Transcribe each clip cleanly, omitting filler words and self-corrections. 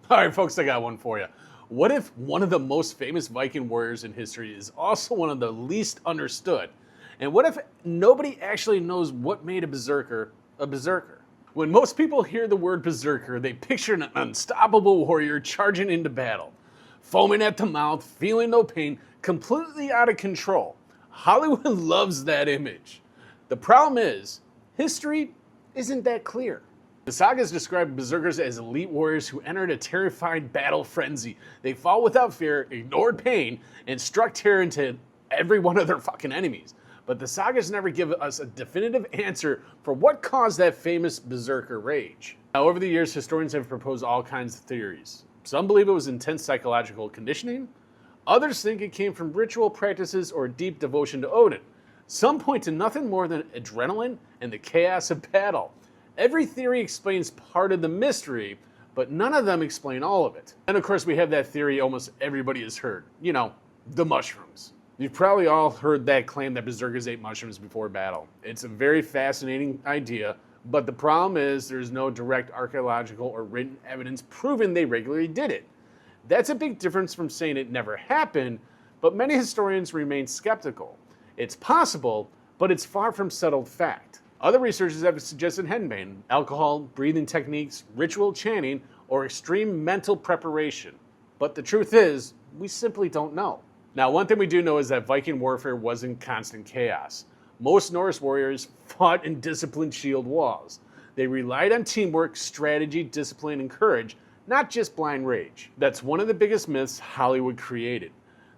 All right, folks, I got one for you. What if one of the most famous Viking warriors in history is also one of the least understood? And what if nobody actually knows what made a berserker a berserker? When most people hear the word berserker, they picture an unstoppable warrior charging into battle, foaming at the mouth, feeling no pain, completely out of control. Hollywood loves that image. The problem is, history isn't that clear. The sagas describe berserkers as elite warriors who entered a terrifying battle frenzy. They fought without fear, ignored pain, and struck terror into every one of their fucking enemies. But the sagas never give us a definitive answer for what caused that famous berserker rage. Now, over the years, historians have proposed all kinds of theories. Some believe it was intense psychological conditioning. Others think it came from ritual practices or deep devotion to Odin. Some point to nothing more than adrenaline and the chaos of battle. Every theory explains part of the mystery, but none of them explain all of it. And of course, we have that theory almost everybody has heard. You know, the mushrooms. You've probably all heard that claim that berserkers ate mushrooms before battle. It's a very fascinating idea, but the problem is there's no direct archaeological or written evidence proving they regularly did it. That's a big difference from saying it never happened, but many historians remain skeptical. It's possible, but it's far from settled fact. Other researchers have suggested henbane, alcohol, breathing techniques, ritual chanting, or extreme mental preparation. But the truth is, we simply don't know. Now, one thing we do know is that Viking warfare wasn't constant chaos. Most Norse warriors fought in disciplined shield walls. They relied on teamwork, strategy, discipline, and courage, not just blind rage. That's one of the biggest myths Hollywood created.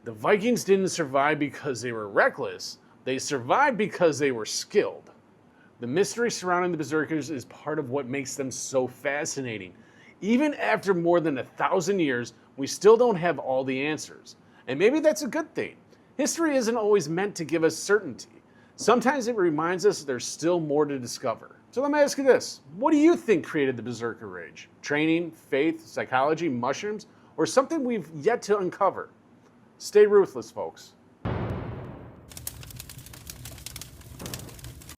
The Vikings didn't survive because they were reckless. They survived because they were skilled. The mystery surrounding the berserkers is part of what makes them so fascinating. Even after more than 1,000 years, we still don't have all the answers. And maybe that's a good thing. History isn't always meant to give us certainty. Sometimes it reminds us there's still more to discover. So let me ask you this. What do you think created the berserker rage? Training, faith, psychology, mushrooms, or something we've yet to uncover? Stay ruthless, folks.